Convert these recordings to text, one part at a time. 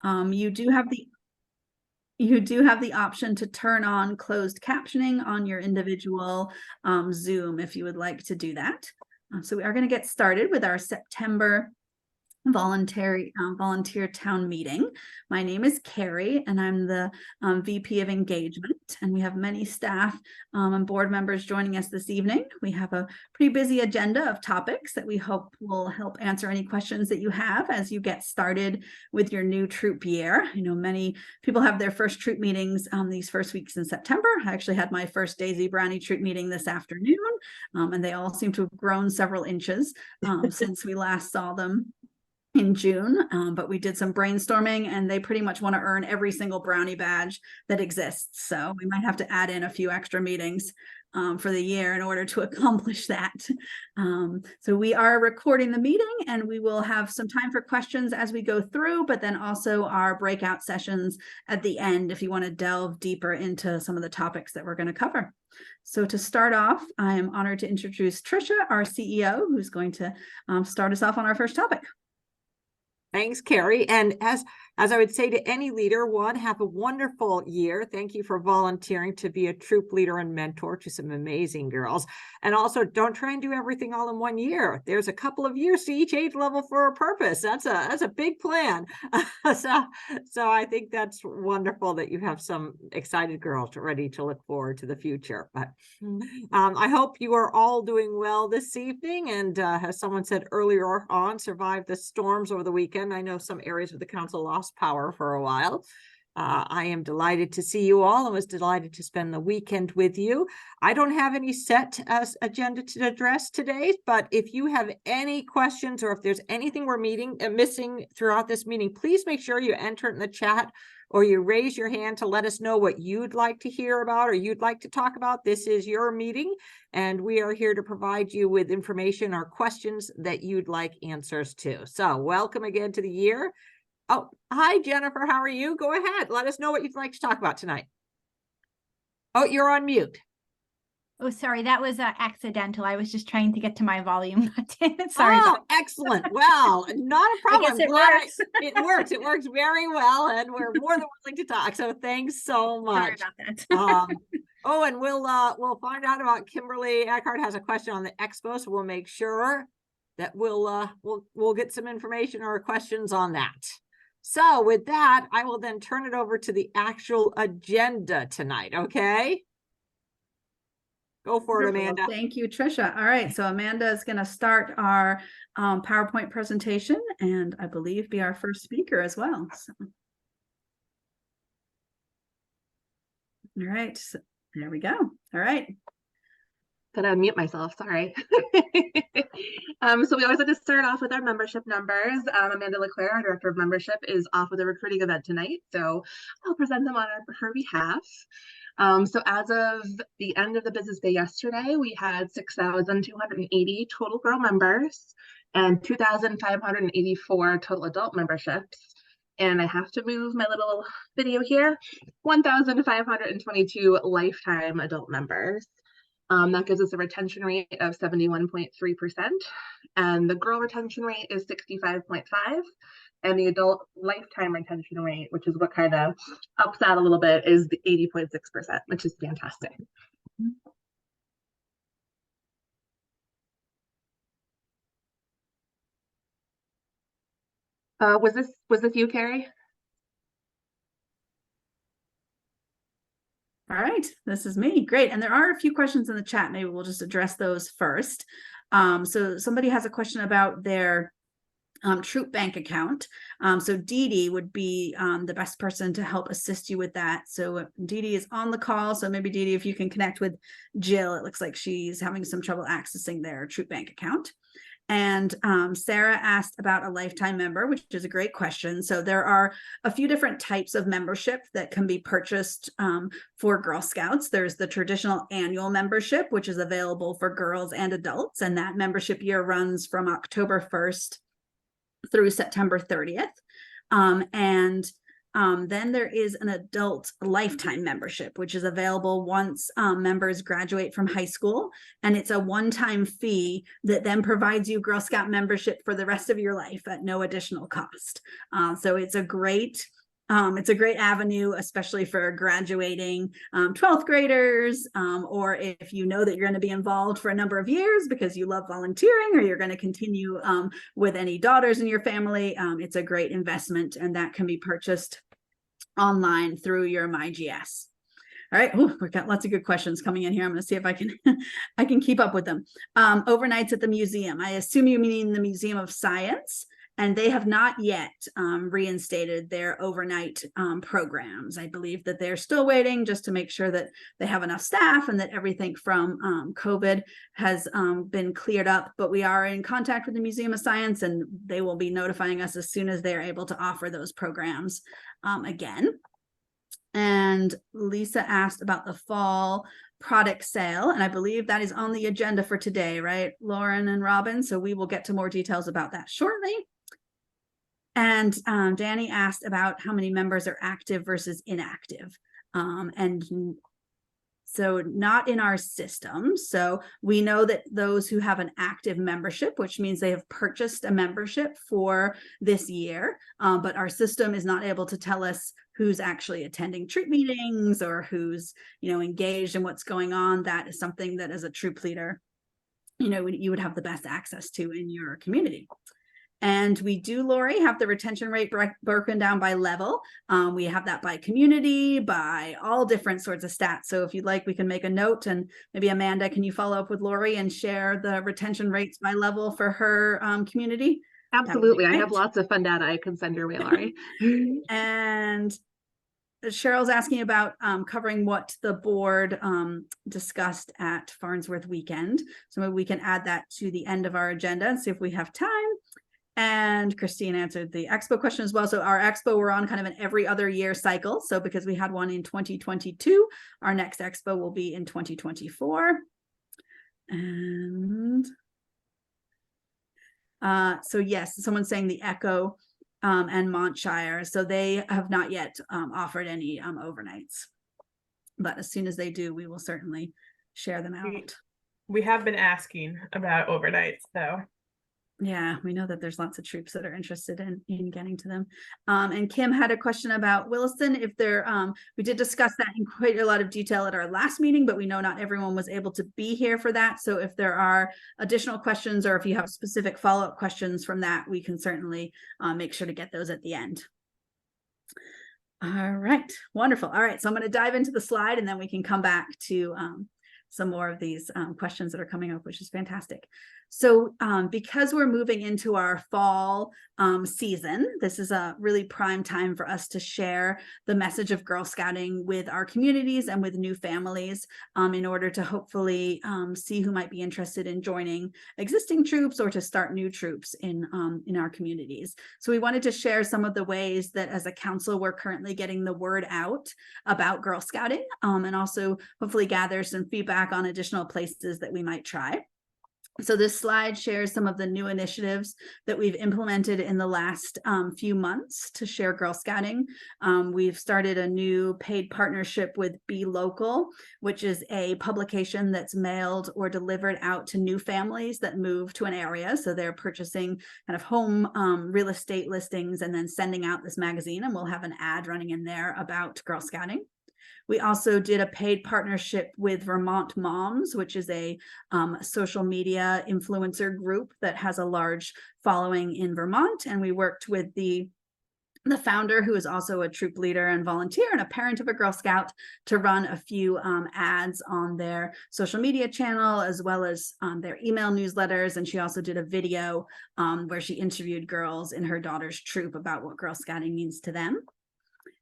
You do have the option to turn on closed captioning on your individual Zoom if you would like to do that. So we are going to get started with our September volunteer town meeting. My name is Carrie, and I'm the VP of Engagement, and we have many staff and board members joining us this evening. We have a pretty busy agenda of topics that we hope will help answer any questions that you have as you get started with your new troop year. I know many people have their first troop meetings these first weeks in September. I actually had my first Daisy Brownie troop meeting this afternoon, and they all seem to have grown several inches since we last saw them in June, but we did some brainstorming and they pretty much want to earn every single brownie badge that exists. So we might have to add in a few extra meetings for the year in order to accomplish that. So we are recording the meeting and we will have some time for questions as we go through, but then also our breakout sessions at the end if you want to delve deeper into some of the topics that we're going to cover. So to start off, I am honored to introduce Trisha, our CEO, who's going to start us off on our first topic. Thanks, Carrie. And as I would say to any leader, one, have a wonderful year. Thank you for volunteering to be a troop leader and mentor to some amazing girls. And also, don't try and do everything all in one year. There's a couple of years to each age level for a purpose. That's a big plan. So I think that's wonderful that you have some excited girls ready to look forward to the future. But I hope you are all doing well this evening. And as someone said earlier on, survived the storms over the weekend. I know some areas of the council lost power for a while. I am delighted to see you all and was delighted to spend the weekend with you. I don't have any set agenda to address today, but if you have any questions or if there's anything we're missing throughout this meeting, please make sure you enter it in the chat or you raise your hand to let us know what you'd like to hear about or you'd like to talk about. This is your meeting, and we are here to provide you with information or questions that you'd like answers to. So welcome again to the year. Oh, hi, Jennifer. How are you? Go ahead. Let us know what you'd like to talk about tonight. Oh, you're on mute. Oh, sorry. That was accidental. I was just trying to get to my volume button. Sorry. Oh, excellent. Well, not a problem. I guess it works. It works. It works very well, and we're more than willing to talk. So thanks so much. Sorry about that. Oh, and we'll find out about Kimberly Eckhart has a question on the expo, so we'll make sure that we'll get some information or questions on that. So with that, I will then turn it over to the actual agenda tonight, okay? Go for it, Amanda. Thank you, Trisha. All right, so Amanda is going to start our PowerPoint presentation and I believe be our first speaker as well. So. All right, so there we go. All right. Gotta unmute myself, sorry. So we always like to start off with our membership numbers. Amanda LeClaire, our Director of Membership, is off with a recruiting event tonight, so I'll present them on her behalf. So as of the end of the business day yesterday, we had 6,280 total Grow members and 2,584 total adult memberships. And I have to move my little video here, 1,522 lifetime adult members. That gives us a retention rate of 71.3%, and the girl retention rate is 65.5%, and the adult lifetime retention rate, which is what kind of ups that a little bit, is the 80.6%, which is fantastic. Was this you, Carrie? All right, this is me. Great. And there are a few questions in the chat. Maybe we'll just address those first. So somebody has a question about their troop bank account. So Dee Dee would be the best person to help assist you with that. So Dee Dee is on the call. So maybe Dee Dee, if you can connect with Jill, it looks like she's having some trouble accessing their troop bank account. And Sarah asked about a lifetime member, which is a great question. So there are a few different types of membership that can be purchased for Girl Scouts. There's the traditional annual membership, which is available for girls and adults. And that membership year runs from October 1st through September 30th. And Then there is an adult lifetime membership, which is available once members graduate from high school. And it's a one-time fee that then provides you Girl Scout membership for the rest of your life at no additional cost. So it's a great avenue, especially for graduating 12th graders, or if you know that you're going to be involved for a number of years because you love volunteering, or you're going to continue with any daughters in your family. It's a great investment, and that can be purchased online through your MyGS. All right. Ooh, we've got lots of good questions coming in here. I'm going to see if I can I can keep up with them. Overnights at the museum. I assume you mean the Museum of Science. And they have not yet reinstated their overnight programs. I believe that they're still waiting just to make sure that they have enough staff and that everything from COVID has been cleared up. But we are in contact with the Museum of Science, and they will be notifying us as soon as they're able to offer those programs again. And Lisa asked about the fall product sale, and I believe that is on the agenda for today, right, Lauren and Robin? So we will get to more details about that shortly. And Danny asked about how many members are active versus inactive. And so not in our system. So we know that those who have an active membership, which means they have purchased a membership for this year, but our system is not able to tell us who's actually attending troop meetings or who's, engaged in what's going on. That is something that as a troop leader, you would have the best access to in your community. And we do, Lori, have the retention rate broken down by level. We have that by community, by all different sorts of stats. So if you'd like, we can make a note, and maybe Amanda, can you follow up with Lori and share the retention rates by level for her community? Absolutely. I have lots of fun data I can send your way, Lori. And Cheryl's asking about covering what the board discussed at Farnsworth Weekend. So maybe we can add that to the end of our agenda and see if we have time. And Christine answered the expo question as well. So our expo, we're on kind of an every other year cycle. So because we had one in 2022, our next expo will be in 2024. And so yes, someone's saying the Echo and Montshire. So they have not yet offered any overnights. But as soon as they do, we will certainly share them out. We have been asking about overnights, though. Yeah, we know that there's lots of troops that are interested in getting to them. And Kim had a question about Williston. If there, we did discuss that in quite a lot of detail at our last meeting, but we know not everyone was able to be here for that. So if there are additional questions, or if you have specific follow-up questions from that, we can certainly make sure to get those at the end. All right, wonderful. All right, so I'm going to dive into the slide, and then we can come back to some more of these questions that are coming up, which is fantastic. So because we're moving into our fall season, this is a really prime time for us to share the message of Girl Scouting with our communities and with new families in order to hopefully see who might be interested in joining existing troops or to start new troops in our communities. So we wanted to share some of the ways that as a council, we're currently getting the word out about Girl Scouting and also hopefully gather some feedback on additional places that we might try. So this slide shares some of the new initiatives that we've implemented in the last few months to share Girl Scouting. We've started a new paid partnership with Be Local, which is a publication that's mailed or delivered out to new families that move to an area. So they're purchasing kind of home real estate listings and then sending out this magazine, and we'll have an ad running in there about Girl Scouting. We also did a paid partnership with Vermont Moms, which is a social media influencer group that has a large following in Vermont. And we worked with the founder, who is also a troop leader and volunteer and a parent of a Girl Scout, to run a few ads on their social media channel, as well as their email newsletters. And she also did a video where she interviewed girls in her daughter's troop about what Girl Scouting means to them.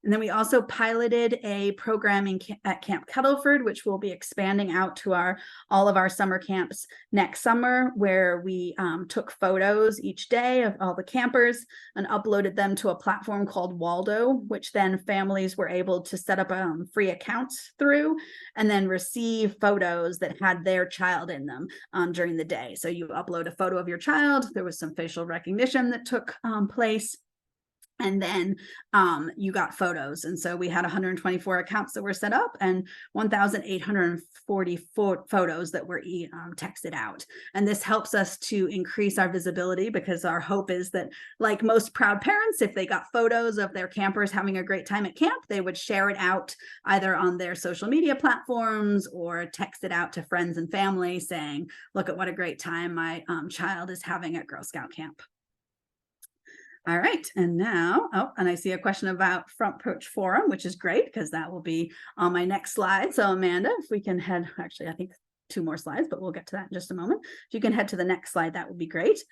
And then we also piloted a program at Camp Kettleford, which will be expanding out to all of our summer camps next summer, where we took photos each day of all the campers and uploaded them to a platform called Waldo, which then families were able to set up free accounts through and then receive photos that had their child in them during the day. So you upload a photo of your child. There was some facial recognition that took place. And then you got photos. And so we had 124 accounts that were set up and 1,840 photos that were texted out. And this helps us to increase our visibility, because our hope is that, like most proud parents, if they got photos of their campers having a great time at camp, they would share it out either on their social media platforms or text it out to friends and family saying, look at what a great time my child is having at Girl Scout camp. All right, and now, and I see a question about Front Porch Forum, which is great because that will be on my next slide. So Amanda, if we can head, actually, I think 2 more slides, but we'll get to that in just a moment. If you can head to the next slide, that would be great.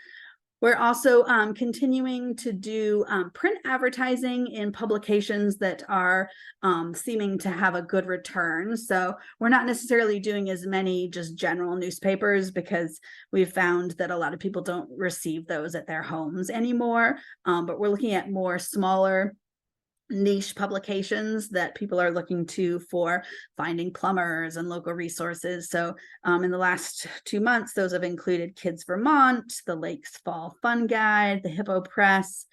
We're also continuing to do print advertising in publications that are seeming to have a good return. So we're not necessarily doing as many just general newspapers, because we've found that a lot of people don't receive those at their homes anymore. But we're looking at more smaller niche publications that people are looking to for finding plumbers and local resources. So in the last 2 months, those have included Kids Vermont, the Lakes Fall Fun Guide, the Hippo Press,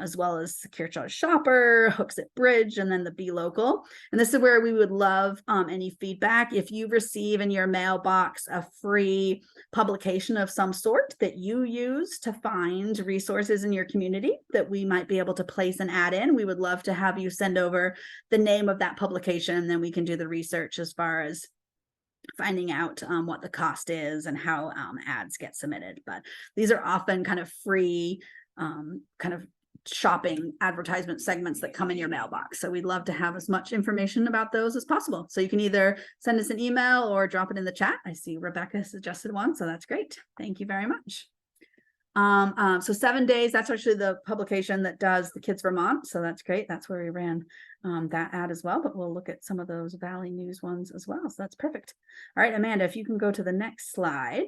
as well as the Kearsarge Shopper, Hooksett Bridge, and then the Be Local. And this is where we would love any feedback. If you receive in your mailbox a free publication of some sort that you use to find resources in your community that we might be able to place an ad in, we would love to have you send over the name of that publication, and then we can do the research as far as finding out what the cost is and how ads get submitted. But these are often kind of free kind of shopping advertisement segments that come in your mailbox. So we'd love to have as much information about those as possible. So you can either send us an email or drop it in the chat. I see Rebecca suggested one, so that's great. Thank you very much. So 7 Days, that's actually the publication that does the Kids Vermont. So that's great. That's where we ran that ad as well, but we'll look at some of those Valley News ones as well. So that's perfect. All right, Amanda, if you can go to the next slide.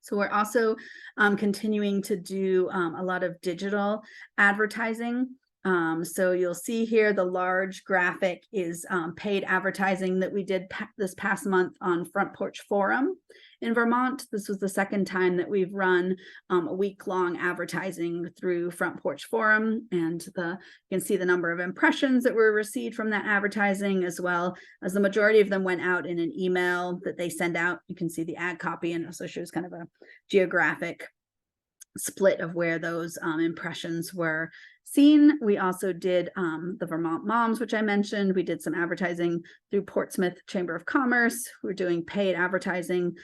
So we're also continuing to do a lot of digital advertising. So you'll see here the large graphic is paid advertising that we did this past month on Front Porch Forum in Vermont. This was the second time that we've run a week-long advertising through Front Porch Forum, and you can see the number of impressions that were received from that advertising, as well as the majority of them went out in an email that they send out. You can see the ad copy, and also shows kind of a geographic split of where those impressions were seen. We also did the Vermont Moms, which I mentioned. We did some advertising through Portsmouth Chamber of Commerce. We're doing paid advertising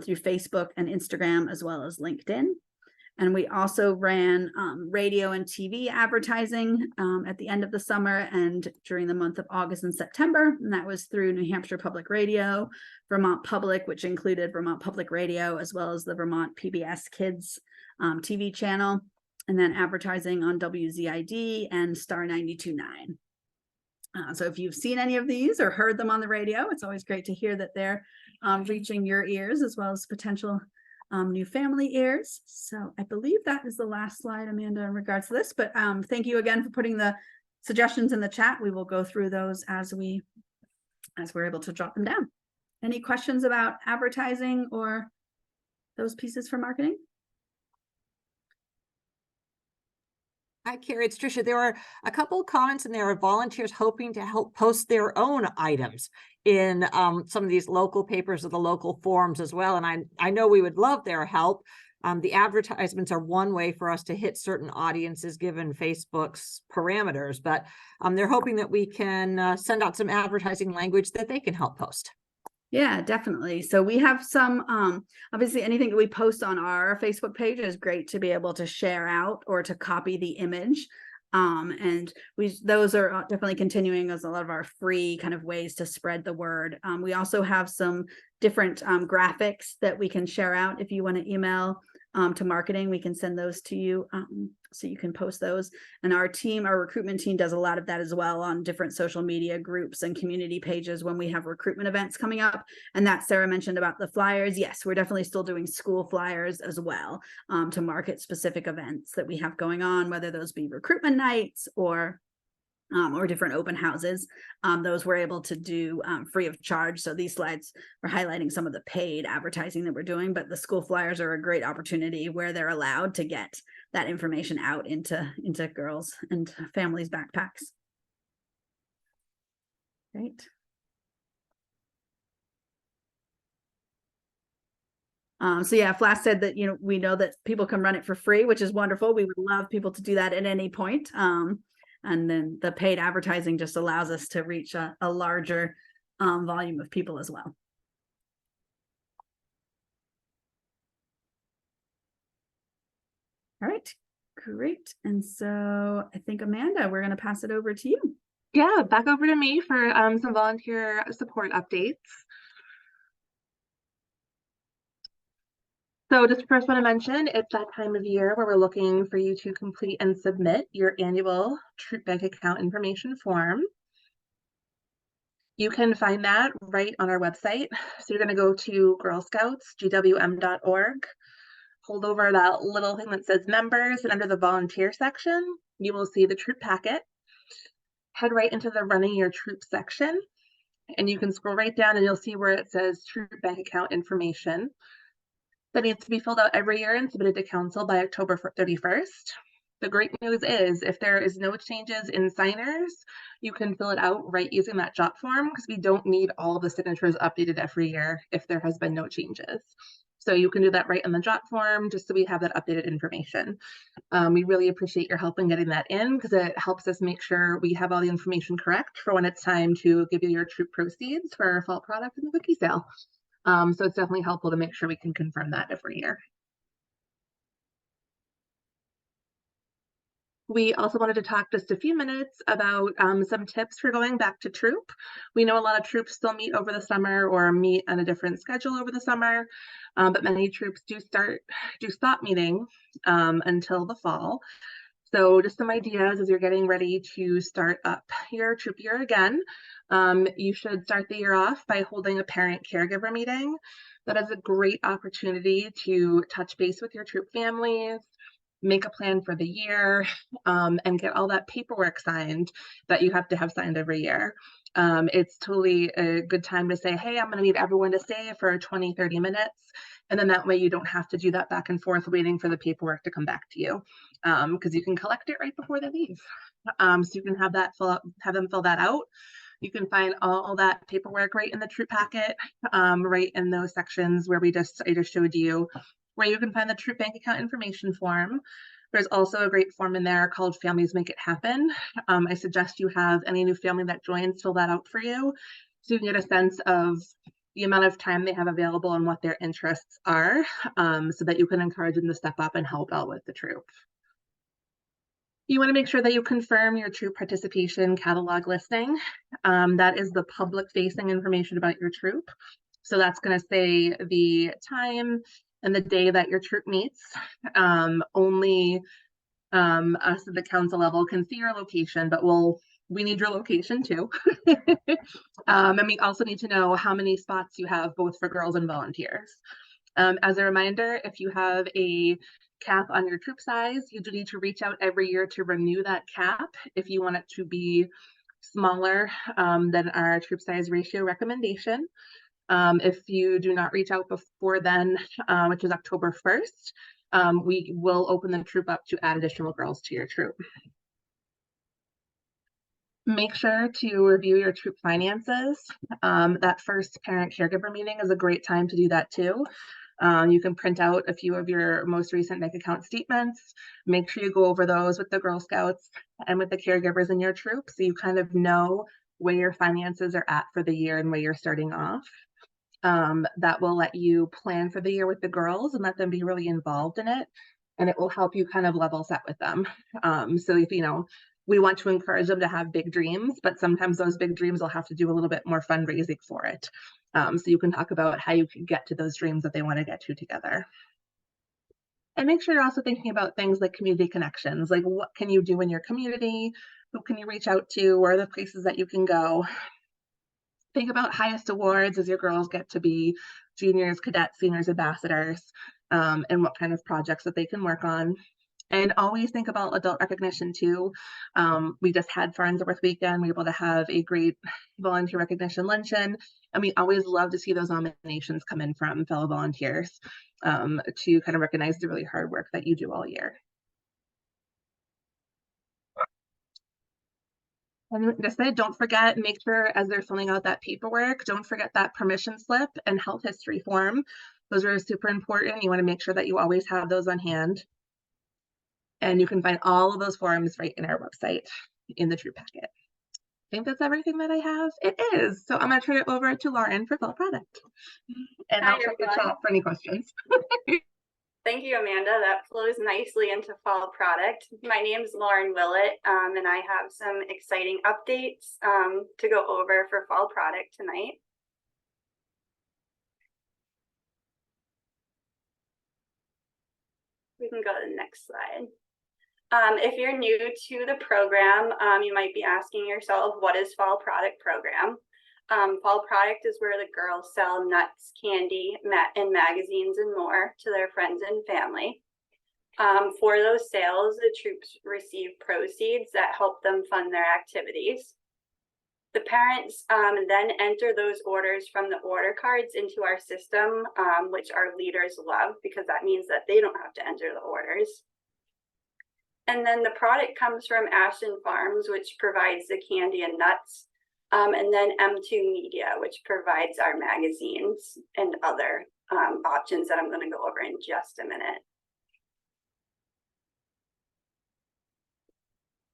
through Facebook and Instagram, as well as LinkedIn. And we also ran radio and TV advertising at the end of the summer and during the month of August and September. And that was through New Hampshire Public Radio, Vermont Public, which included Vermont Public Radio, as well as the Vermont PBS Kids TV channel, and then advertising on WZID and Star 92.9. So if you've seen any of these or heard them on the radio, it's always great to hear that they're reaching your ears as well as potential new family ears. So I believe that is the last slide, Amanda, in regards to this, but thank you again for putting the suggestions in the chat. We will go through those as we're able to jot them down. Any questions about advertising or those pieces for marketing? Hi, Carrie, it's Tricia. There were a couple of comments and there are volunteers hoping to help post their own items in some of these local papers or the local forums as well. And I know we would love their help. The advertisements are one way for us to hit certain audiences given Facebook's parameters, but they're hoping that we can send out some advertising language that they can help post. Yeah, definitely. So we have some, obviously anything that we post on our Facebook page is great to be able to share out or to copy the image. And those are definitely continuing as a lot of our free kind of ways to spread the word. We also have some different graphics that we can share out. If you want to email to marketing, we can send those to you so you can post those. And our recruitment team does a lot of that as well on different social media groups and community pages when we have recruitment events coming up. And that Sarah mentioned about the flyers. Yes, we're definitely still doing school flyers as well to market specific events that we have going on, whether those be recruitment nights or different open houses. Those we're able to do free of charge. So these slides are highlighting some of the paid advertising that we're doing, but the school flyers are a great opportunity where they're allowed to get that information out into girls and families' backpacks. Great. So yeah, Flash said that, we know that people can run it for free, which is wonderful. We would love people to do that at any point. And then the paid advertising just allows us to reach a larger volume of people as well. All right, great. And so I think, Amanda, we're going to pass it over to you. Yeah, back over to me for some volunteer support updates. So just first want to mention, it's that time of year where we're looking for you to complete and submit your annual Troop Bank account information form. You can find that right on our website. So you're going to go to girlscoutsgwm.org, hold over that little thing that says members, and under the volunteer section, you will see the troop packet. Head right into the running your troop section, and you can scroll right down and you'll see where it says Troop Bank account information. That needs to be filled out every year and submitted to council by October 31st. The great news is if there is no changes in signers, you can fill it out right using that jot form, because we don't need all of the signatures updated every year if there has been no changes. So you can do that right in the jot form, just so we have that updated information. We really appreciate your help in getting that in, because it helps us make sure we have all the information correct for when it's time to give you your troop proceeds for our fall product in the cookie sale. So it's definitely helpful to make sure we can confirm that every year. We also wanted to talk just a few minutes about some tips for going back to troop. We know a lot of troops still meet over the summer or meet on a different schedule over the summer, but many troops do stop meeting until the fall. So just some ideas as you're getting ready to start up your troop year again. You should start the year off by holding a parent caregiver meeting. That is a great opportunity to touch base with your troop families, make a plan for the year, and get all that paperwork signed that you have to have signed every year. It's totally a good time to say, hey, I'm going to need everyone to stay for 20-30 minutes. And then that way you don't have to do that back and forth waiting for the paperwork to come back to you, because you can collect it right before they leave. So you can have them fill that out. You can find all that paperwork right in the troop packet, right in those sections where I just showed you, where you can find the Troop Bank account information form. There's also a great form in there called Families Make It Happen. I suggest you have any new family that joins fill that out for you, so you can get a sense of the amount of time they have available and what their interests are, so that you can encourage them to step up and help out with the troop. You want to make sure that you confirm your troop participation catalog listing. That is the public facing information about your troop. So that's going to say the time and the day that your troop meets. Only us at the council level can see your location, but we need your location too. And we also need to know how many spots you have, both for girls and volunteers. As a reminder, if you have a cap on your troop size, you do need to reach out every year to renew that cap if you want it to be smaller than our troop size ratio recommendation. If you do not reach out before then, which is October 1st, we will open the troop up to add additional girls to your troop. Make sure to review your troop finances. That first parent caregiver meeting is a great time to do that too. You can print out a few of your most recent bank account statements. Make sure you go over those with the Girl Scouts and with the caregivers in your troop, so you kind of know where your finances are at for the year and where you're starting off. That will let you plan for the year with the girls and let them be really involved in it. And it will help you kind of level set with them. So if, we want to encourage them to have big dreams, but sometimes those big dreams will have to do a little bit more fundraising for it. So you can talk about how you can get to those dreams that they want to get to together. And make sure you're also thinking about things like community connections, like what can you do in your community? Who can you reach out to? Where are the places that you can go? Think about highest awards as your girls get to be juniors, cadets, seniors, ambassadors, and what kind of projects that they can work on. And always think about adult recognition too. We just had Farnsworth weekend. We were able to have a great volunteer recognition luncheon. And we always love to see those nominations come in from fellow volunteers to kind of recognize the really hard work that you do all year. And just say, don't forget, make sure as they're filling out that paperwork, don't forget that permission slip and health history form. Those are super important. You want to make sure that you always have those on hand. And you can find all of those forms right in our website in the Troop packet. I think that's everything that I have. It is. So I'm going to turn it over to Lauren for Fall Product. And Hi, I'll check the everyone. chat for any questions. Thank you, Amanda. That flows nicely into Fall Product. My name is Lauren Willett, and I have some exciting updates to go over for Fall Product tonight. We can go to the next slide. If you're new to the program, you might be asking yourself, what is Fall Product program? Fall Product is where the girls sell nuts, candy, and magazines and more to their friends and family. For those sales, the troops receive proceeds that help them fund their activities. The parents then enter those orders from the order cards into our system, which our leaders love because that means that they don't have to enter the orders. And then the product comes from Ashton Farms, which provides the candy and nuts. And then M2 Media, which provides our magazines and other options that I'm going to go over in just a minute.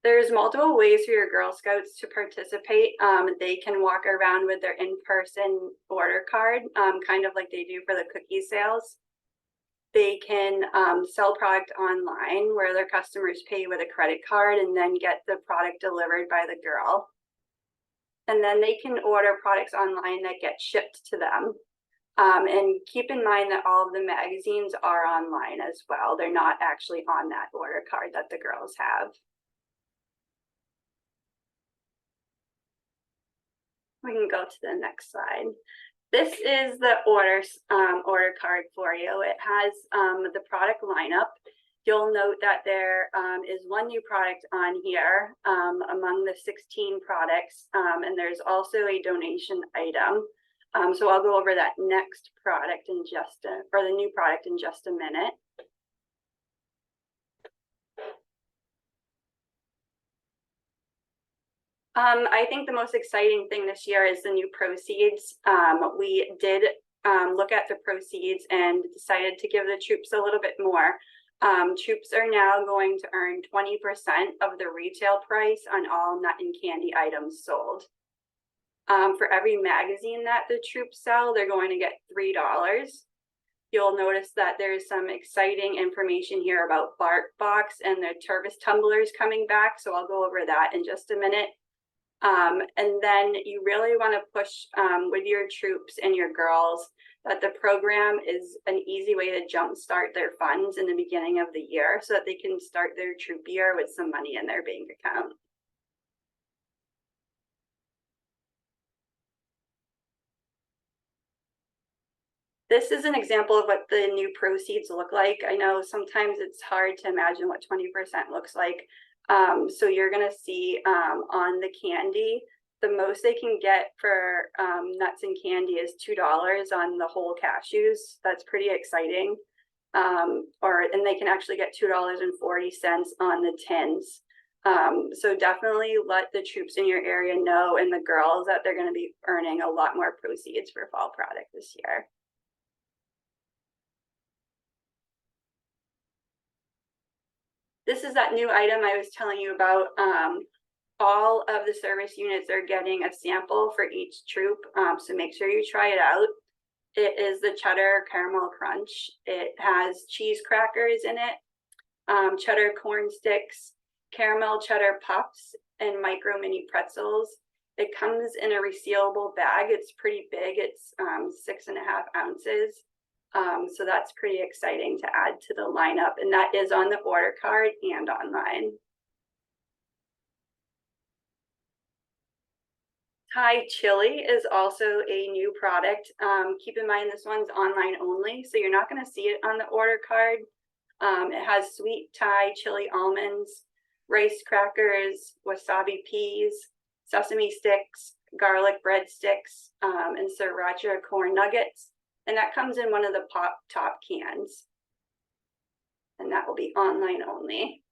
There's multiple ways for your Girl Scouts to participate. They can walk around with their in-person order card, kind of like they do for the cookie sales. They can sell product online where their customers pay with a credit card and then get the product delivered by the girl. And then they can order products online that get shipped to them. And keep in mind that all of the magazines are online as well. They're not actually on that order card that the girls have. We can go to the next slide. This is the order card for you. It has the product lineup. You'll note that there is one new product on here among the 16 products, and there's also a donation item. So I'll go over that next product in or the new product in just a minute. I think the most exciting thing this year is the new proceeds. We did look at the proceeds and decided to give the troops a little bit more. Troops are now going to earn 20% of the retail price on all nut and candy items sold. For every magazine that the troops sell, they're going to get $3. You'll notice that there's some exciting information here about BarkBox and the Tervis tumblers coming back, so I'll go over that in just a minute. And then you really want to push with your troops and your girls that the program is an easy way to jumpstart their funds in the beginning of the year so that they can start their troop year with some money in their bank account. This is an example of what the new proceeds look like. I know sometimes it's hard to imagine what 20% looks like. So you're going to see on the candy, the most they can get for nuts and candy is $2 on the whole cashews. That's pretty exciting. And they can actually get $2.40 on the tins. So definitely let the troops in your area know and the girls that they're going to be earning a lot more proceeds for Fall Product this year. This is that new item I was telling you about. All of the service units are getting a sample for each troop, so make sure you try it out. It is the Cheddar Caramel Crunch. It has cheese crackers in it, cheddar corn sticks, caramel cheddar puffs, and micro mini pretzels. It comes in a resealable bag. It's pretty big. It's 6.5 ounces. So that's pretty exciting to add to the lineup, and that is on the order card and online. Thai chili is also a new product. Keep in mind this one's online only, so you're not going to see it on the order card. It has sweet Thai chili almonds, rice crackers, wasabi peas, sesame sticks, garlic breadsticks, and sriracha corn nuggets. And that comes in one of the pop top cans. And that will be online only.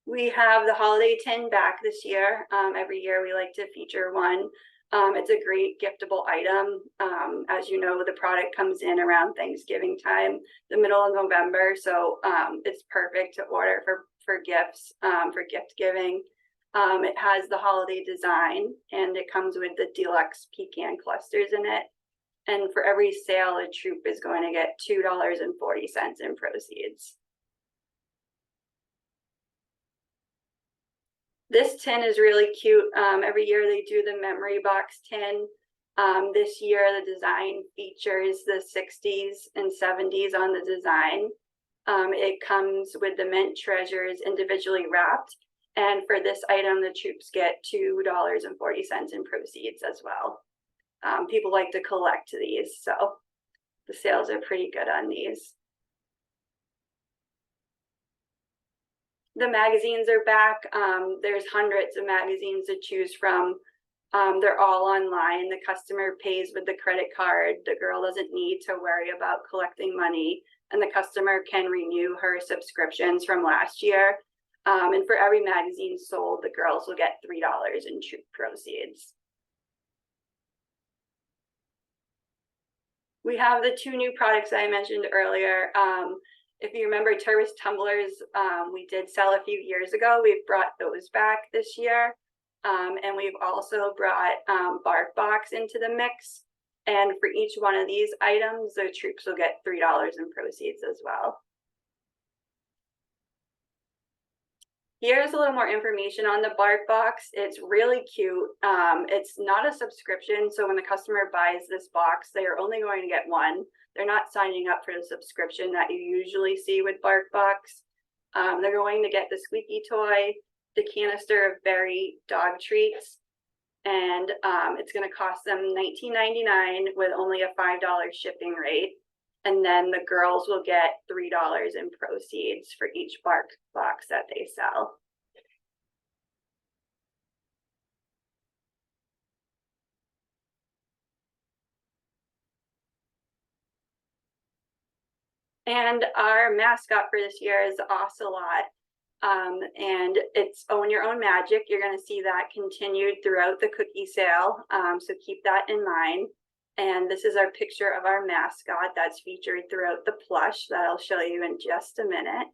We have the holiday tin back this year. Every year we like to feature one. It's a great giftable item. As you know, the product comes in around Thanksgiving time, the middle of November. So it's perfect to order for gifts, for gift giving. It has the holiday design and it comes with the deluxe pecan clusters in it. And for every sale, a troop is going to get $2.40 in proceeds. This tin is really cute. Every year they do the memory box tin. This year the design features the 60s and 70s on the design. It comes with the mint treasures individually wrapped. And for this item, the troops get $2.40 in proceeds as well. People like to collect these, so the sales are pretty good on these. The magazines are back. There's hundreds of magazines to choose from. They're all online. The customer pays with the credit card. The girl doesn't need to worry about collecting money, and the customer can renew her subscriptions from last year. And for every magazine sold, the girls will get $3 in troop proceeds. We have the two new products I mentioned earlier. If you remember Terrace tumblers, we did sell a few years ago. We've brought those back this year. And we've also brought Bark Box into the mix. And for each one of these items, the troops will get $3 in proceeds as well. Here's a little more information on the Bark Box. It's really cute. It's not a subscription, so when the customer buys this box, they are only going to get one. They're not signing up for the subscription that you usually see with Bark Box. They're going to get the squeaky toy, the canister of berry dog treats, and it's going to cost them $19.99 with only a $5 shipping rate. And then the girls will get $3 in proceeds for each Bark Box that they sell. And our mascot for this year is Ocelot. And it's Own Your Own Magic. You're going to see that continued throughout the cookie sale. So keep that in mind. And this is our picture of our mascot that's featured throughout the plush that I'll show you in just a minute.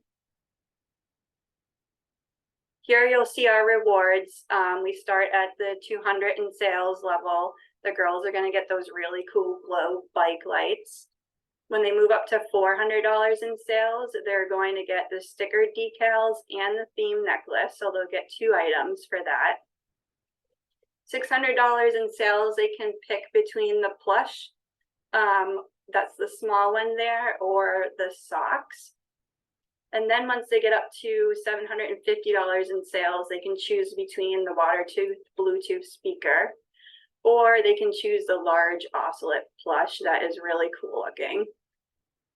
Here you'll see our rewards. We start at the 200 in sales level. The girls are going to get those really cool glow bike lights. When they move up to $400 in sales, they're going to get the sticker decals and the theme necklace. So they'll get 2 items for that. $600 in sales, they can pick between the plush, that's the small one there, or the socks. And then once they get up to $750 in sales, they can choose between the Watertooth Bluetooth speaker, or they can choose the large Ocelot plush that is really cool looking.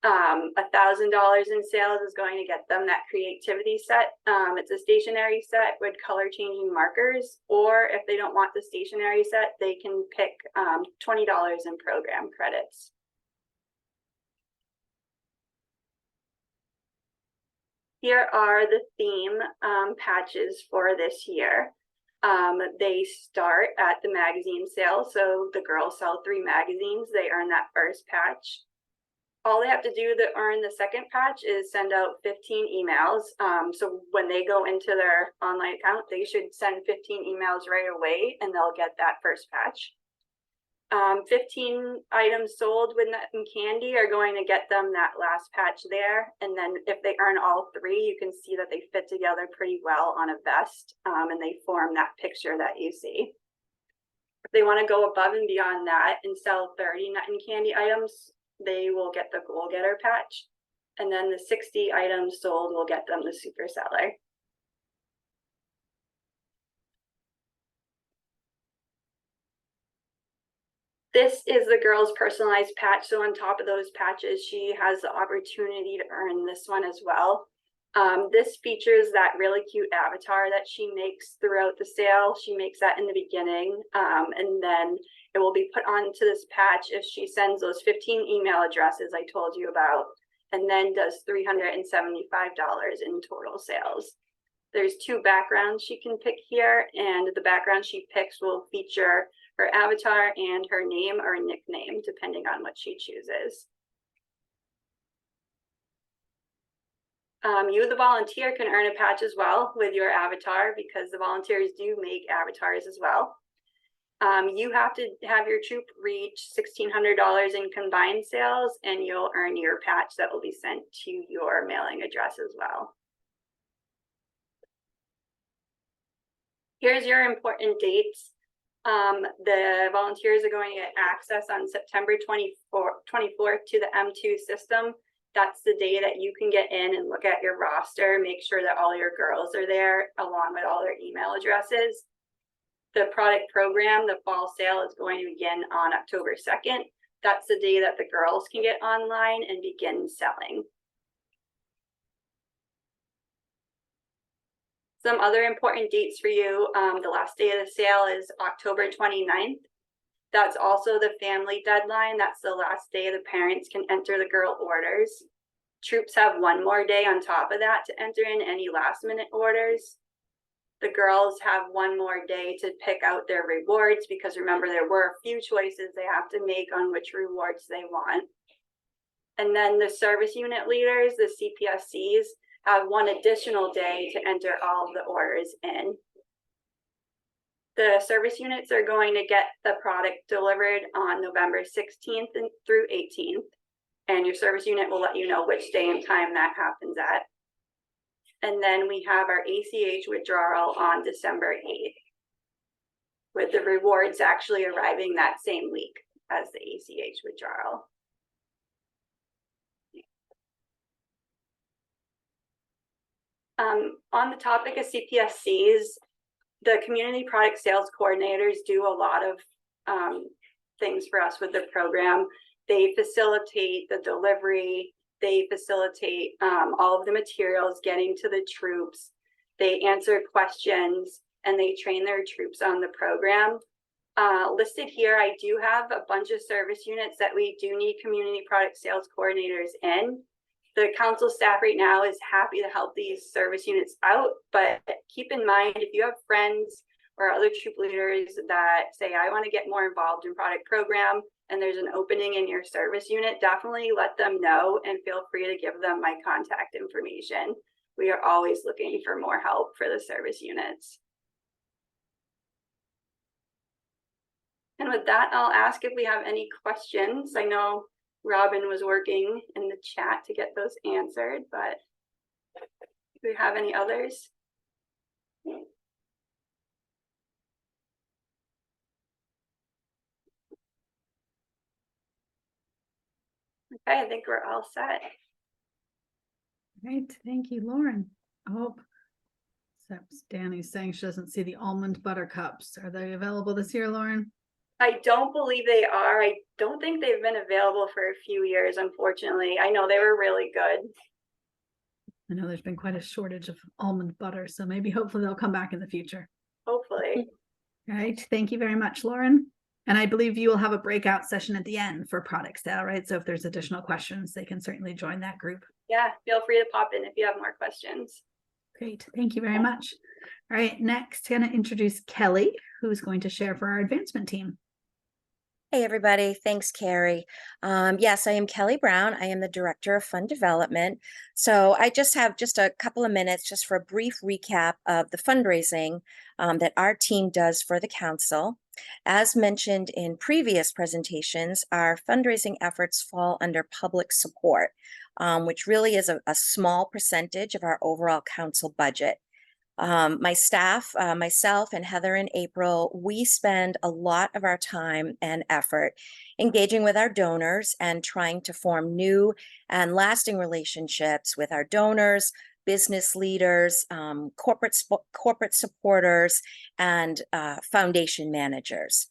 $1,000 in sales is going to get them that creativity set. It's a stationary set with color changing markers, or if they don't want the stationary set, they can pick $20 in program credits. Here are the theme patches for this year. They start at the magazine sale. So the girls sell 3 magazines. They earn that first patch. All they have to do to earn the second patch is send out 15 emails. So when they go into their online account, they should send 15 emails right away and they'll get that first patch. 15 items sold with nut and candy are going to get them that last patch there. And then if they earn all 3, you can see that they fit together pretty well on a vest, and they form that picture that you see. If they want to go above and beyond that and sell 30 nut and candy items, they will get the Goal Getter patch. And then the 60 items sold will get them the Super Seller. This is the girl's personalized patch. So on top of those patches, she has the opportunity to earn this one as well. This features that really cute avatar that she makes throughout the sale. She makes that in the beginning, and then it will be put onto this patch if she sends those 15 email addresses I told you about, and then does $375 in total sales. There's 2 backgrounds she can pick here, and the background she picks will feature her avatar and her name or nickname, depending on what she chooses. You, the volunteer, can earn a patch as well with your avatar, because the volunteers do make avatars as well. You have to have your troop reach $1,600 in combined sales, and you'll earn your patch that will be sent to your mailing address as well. Here's your important dates. The volunteers are going to get access on September 24th to the M2 system. That's the day that you can get in and look at your roster, make sure that all your girls are there along with all their email addresses. The product program, the fall sale, is going to begin on October 2nd. That's the day that the girls can get online and begin selling. Some other important dates for you. The last day of the sale is October 29th. That's also the family deadline. That's the last day the parents can enter the girl orders. Troops have 1 more day on top of that to enter in any last minute orders. The girls have 1 more day to pick out their rewards, because remember, there were a few choices they have to make on which rewards they want. And then the service unit leaders, the CPSCs, have 1 additional day to enter all of the orders in. The service units are going to get the product delivered on November 16th through 18th. And your service unit will let you know which day and time that happens at. And then we have our ACH withdrawal on December 8th, with the rewards actually arriving that same week as the ACH withdrawal. On the topic of CPSCs, the community product sales coordinators do a lot of things for us with the program. They facilitate the delivery. They facilitate all of the materials getting to the troops. They answer questions, and they train their troops on the program. Listed here, I do have a bunch of service units that we do need community product sales coordinators in. The council staff right now is happy to help these service units out, but keep in mind, if you have friends or other troop leaders that say, I want to get more involved in product program, and there's an opening in your service unit, definitely let them know and feel free to give them my contact information. We are always looking for more help for the service units. And with that, I'll ask if we have any questions. I know Robin was working in the chat to get those answered, but do we have any others? Okay, I think we're all set. Great, thank you, Lauren. Oh, Danny's saying she doesn't see the almond butter cups. Are they available this year, Lauren? I don't believe they are. I don't think they've been available for a few years, unfortunately. I know they were really good. I know there's been quite a shortage of almond butter, so maybe hopefully they'll come back in the future. Hopefully. All right, thank you very much, Lauren. And I believe you will have a breakout session at the end for product sale, right? So if there's additional questions, they can certainly join that group. Yeah, feel free to pop in if you have more questions. Great, thank you very much. All right, next, going to introduce Kelly, who's going to share for our advancement team. Hey, everybody. Thanks, Carrie. Yes, I am Kelly Brown. I am the Director of Fund Development. So I just have a couple of minutes just for a brief recap of the fundraising that our team does for the council. As mentioned in previous presentations, our fundraising efforts fall under public support, which really is a small percentage of our overall council budget. My staff, myself and Heather and April, we spend a lot of our time and effort engaging with our donors and trying to form new and lasting relationships with our donors, business leaders, corporate supporters, and foundation managers.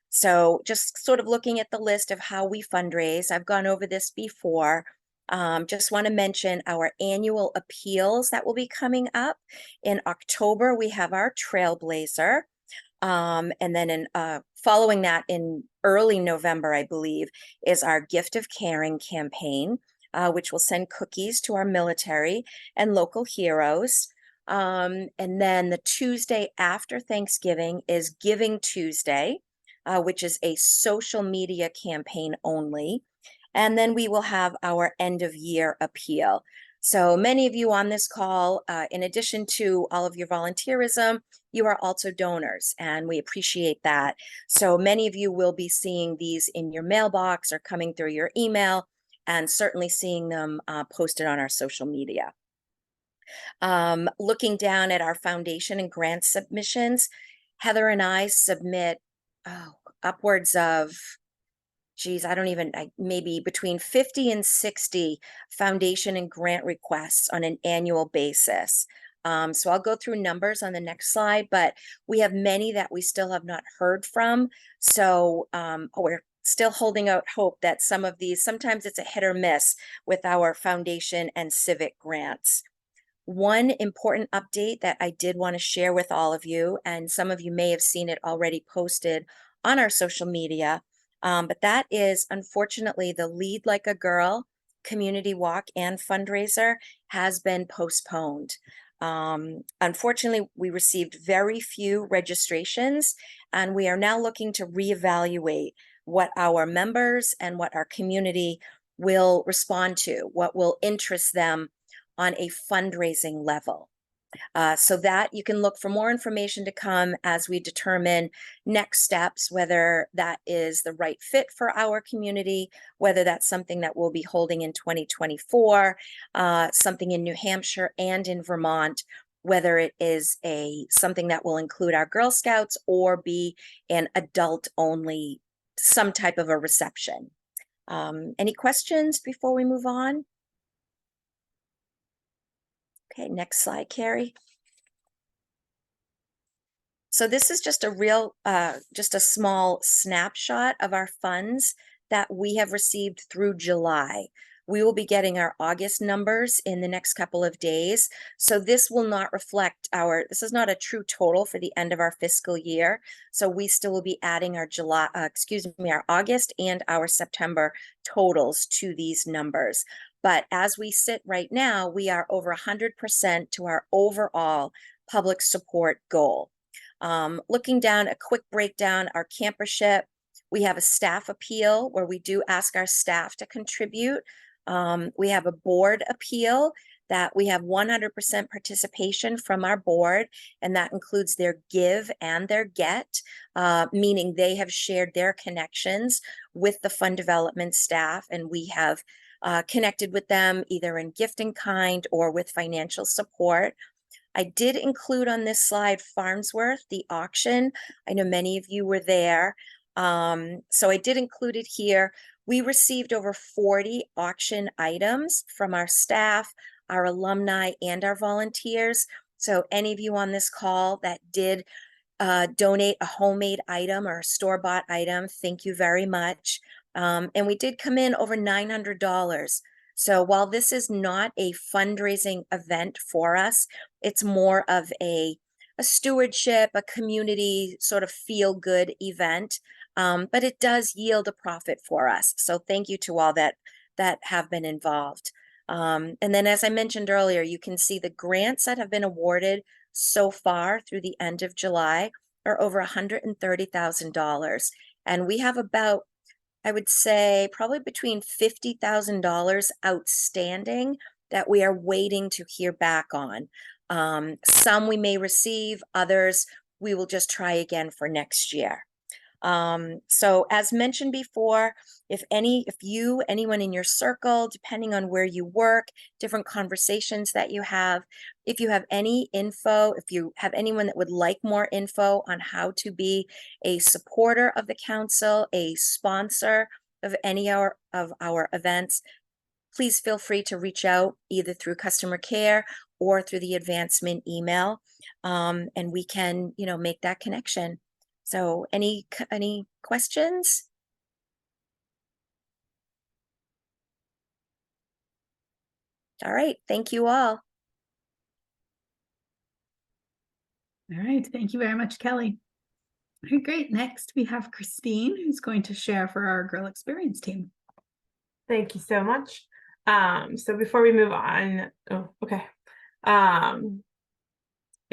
So just sort of looking at the list of how we fundraise, I've gone over this before. Just want to mention our annual appeals that will be coming up. In October, we have our Trailblazer. And then following that in early November, I believe, is our Gift of Caring campaign, which will send cookies to our military and local heroes. And then the Tuesday after Thanksgiving is Giving Tuesday, which is a social media campaign only. And then we will have our end of year appeal. So many of you on this call, in addition to all of your volunteerism, you are also donors, and we appreciate that. So many of you will be seeing these in your mailbox or coming through your email, and certainly seeing them posted on our social media. Looking down at our foundation and grant submissions, Heather and I submit upwards of, maybe between 50 and 60 foundation and grant requests on an annual basis. So I'll go through numbers on the next slide, but we have many that we still have not heard from. So we're still holding out hope that some of these, sometimes it's a hit or miss with our foundation and civic grants. One important update that I did want to share with all of you, and some of you may have seen it already posted on our social media, but that is, unfortunately, the Lead Like a Girl community walk and fundraiser has been postponed. Unfortunately, we received very few registrations, and we are now looking to reevaluate what our members and what our community will respond to, what will interest them on a fundraising level. So that you can look for more information to come as we determine next steps, whether that is the right fit for our community, whether that's something that we'll be holding in 2024, something in New Hampshire and in Vermont, whether it is something that will include our Girl Scouts or be an adult only, some type of a reception. Any questions before we move on? Okay, next slide, Carrie. So this is just just a small snapshot of our funds that we have received through July. We will be getting our August numbers in the next couple of days. So this will not reflect this is not a true total for the end of our fiscal year. So we still will be adding our our August and our September totals to these numbers. But as we sit right now, we are over 100% to our overall public support goal. Looking down, a quick breakdown, our campership, we have a staff appeal where we do ask our staff to contribute. We have a board appeal that we have 100% participation from our board, and that includes their give and their get, meaning they have shared their connections with the fund development staff, and we have connected with them either in gift in kind or with financial support. I did include on this slide Farnsworth, the auction. I know many of you were there. So I did include it here. We received over 40 auction items from our staff, our alumni, and our volunteers. So any of you on this call that did donate a homemade item or a store-bought item, thank you very much. And we did come in over $900. So while this is not a fundraising event for us, it's more of a stewardship, a community sort of feel-good event, but it does yield a profit for us. So thank you to all that have been involved. And then, as I mentioned earlier, you can see the grants that have been awarded so far through the end of July are over $130,000. And we have about, I would say, probably between $50,000 outstanding that we are waiting to hear back on. Some we may receive, others we will just try again for next year. So as mentioned before, if anyone in your circle, depending on where you work, different conversations that you have, if you have any info, if you have anyone that would like more info on how to be a supporter of the council, a sponsor of any of our events, please feel free to reach out either through customer care or through the advancement email, and we can, make that connection. So any questions? All right, thank you all. All right, thank you very much, Kelly. All right, great. Next, we have Christine, who's going to share for our Girl Experience team. Thank you so much. So before we move on,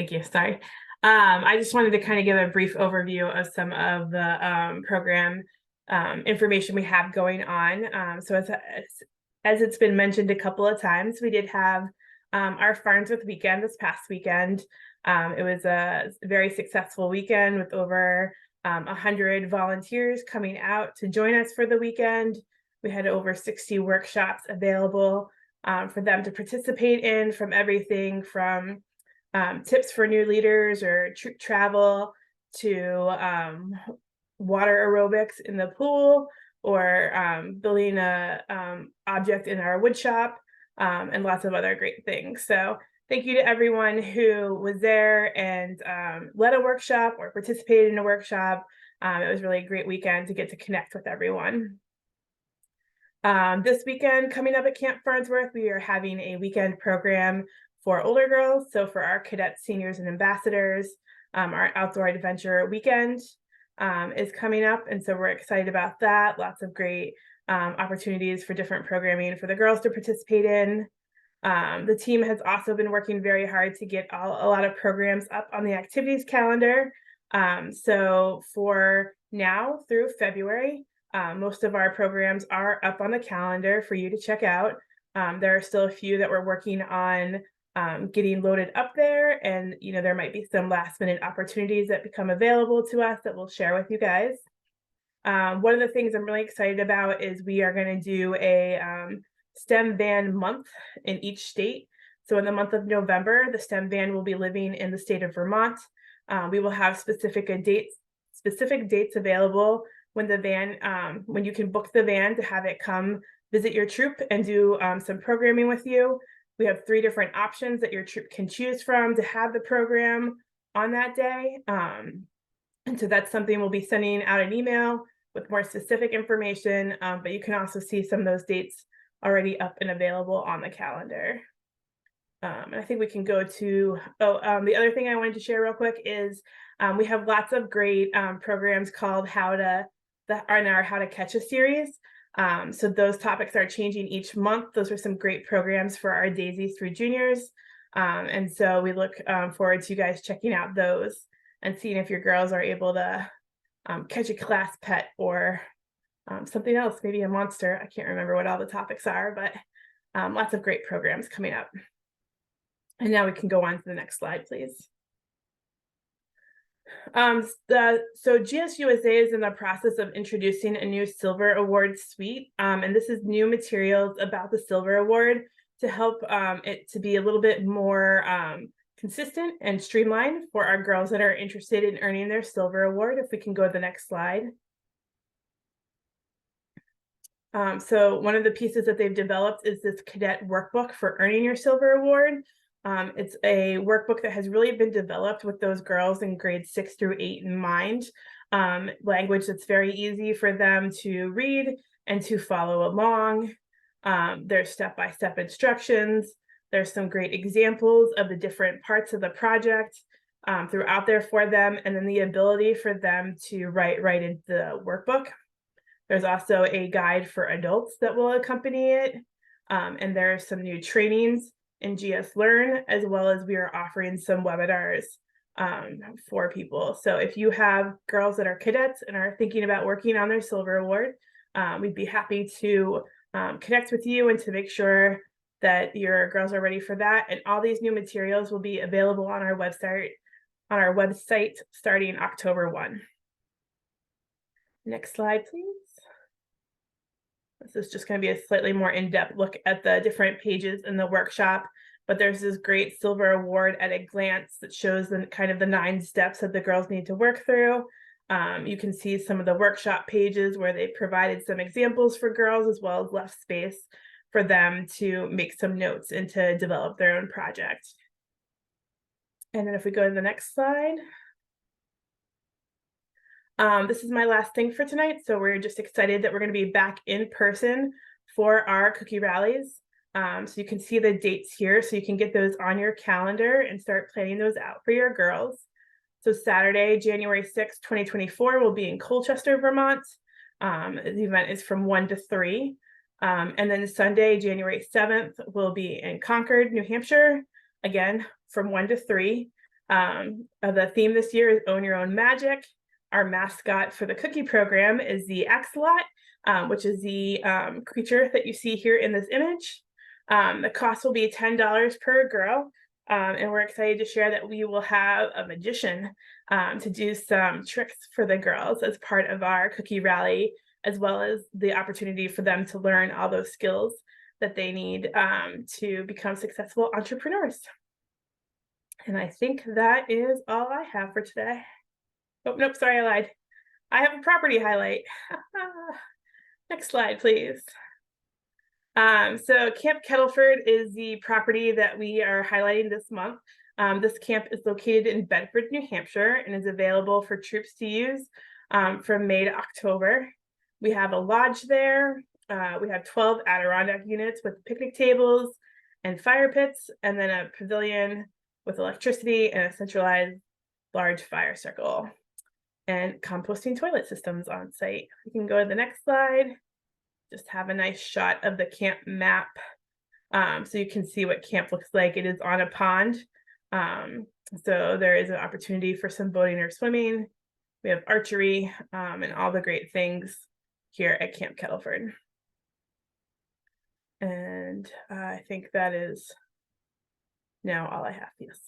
Thank you. Sorry. I just wanted to kind of give a brief overview of some of the program information we have going on. So as it's been mentioned a couple of times, we did have our Farnsworth weekend this past weekend. It was a very successful weekend with over 100 volunteers coming out to join us for the weekend. We had over 60 workshops available for them to participate in, from everything from tips for new leaders or troop travel to water aerobics in the pool, or building a object in our wood shop, and lots of other great things. So thank you to everyone who was there and led a workshop or participated in a workshop. It was really a great weekend to get to connect with everyone. This weekend coming up at Camp Farnsworth, we are having a weekend program for older girls. So for our cadets, seniors, and ambassadors, our outdoor adventure weekend is coming up. And so we're excited about that. Lots of great opportunities for different programming for the girls to participate in. The team has also been working very hard to get a lot of programs up on the activities calendar. So for now through February, most of our programs are up on the calendar for you to check out. There are still a few that we're working on getting loaded up there, and there might be some last minute opportunities that become available to us that we'll share with you guys. One of the things I'm really excited about is we are going to do a STEM van month in each state. So in the month of November, the STEM van will be living in the state of Vermont. We will have specific dates available when the van, when you can book the van to have it come visit your troop and do some programming with you. We have 3 different options that your troop can choose from to have the program on that day. And so that's something we'll be sending out an email with more specific information, but you can also see some of those dates already up and available on the calendar. And I think we can go to, the other thing I wanted to share real quick is we have lots of great programs called in our How to Catch a series. So those topics are changing each month. Those are some great programs for our daisies through juniors. And so we look forward to you guys checking out those and seeing if your girls are able to catch a class pet or something else, maybe a monster. I can't remember what all the topics are, but lots of great programs coming up. And now we can go on to the next slide, please. So GSUSA is in the process of introducing a new Silver Award suite, and this is new materials about the Silver Award to help it to be a little bit more consistent and streamlined for our girls that are interested in earning their Silver Award. If we can go to the next slide. So one of the pieces that they've developed is this cadet workbook for earning your Silver Award. It's a workbook that has really been developed with those girls in grades 6 through 8 in mind. Language that's very easy for them to read and to follow along. There's step-by-step instructions. There's some great examples of the different parts of the project throughout there for them, and then the ability for them to write right into the workbook. There's also a guide for adults that will accompany it. And there are some new trainings in GS Learn, as well as we are offering some webinars for people. So if you have girls that are cadets and are thinking about working on their Silver Award, we'd be happy to connect with you and to make sure that your girls are ready for that. And all these new materials will be available on our website starting October 1. Next slide, please. This is just going to be a slightly more in-depth look at the different pages in the workshop, but there's this great Silver Award at a glance that shows the kind of the 9 steps that the girls need to work through. You can see some of the workshop pages where they provided some examples for girls, as well as left space for them to make some notes and to develop their own project. And then if we go to the next slide. This is my last thing for tonight. So we're just excited that we're going to be back in person for our cookie rallies. So you can see the dates here, so you can get those on your calendar and start planning those out for your girls. So Saturday, January 6th, 2024 will be in Colchester, Vermont. The event is from 1 to 3. And then Sunday, January 7th will be in Concord, New Hampshire, again, from 1 to 3. The theme this year is Own Your Own Magic. Our mascot for the cookie program is the axolot, which is the creature that you see here in this image. The cost will be $10 per girl. And we're excited to share that we will have a magician to do some tricks for the girls as part of our cookie rally, as well as the opportunity for them to learn all those skills that they need to become successful entrepreneurs. And I think that is all I have for today. Oh, nope, sorry, I lied. I have a property highlight. Next slide, please. So Camp Kettleford is the property that we are highlighting this month. This camp is located in Bedford, New Hampshire, and is available for troops to use from May to October. We have a lodge there. We have 12 Adirondack units with picnic tables and fire pits, and then a pavilion with electricity and a centralized large fire circle, and composting toilet systems on site. We can go to the next slide. Just have a nice shot of the camp map. So you can see what camp looks like. It is on a pond. So there is an opportunity for some boating or swimming. We have archery and all the great things here at Camp Kettleford. And I think that is now all I have. Yes.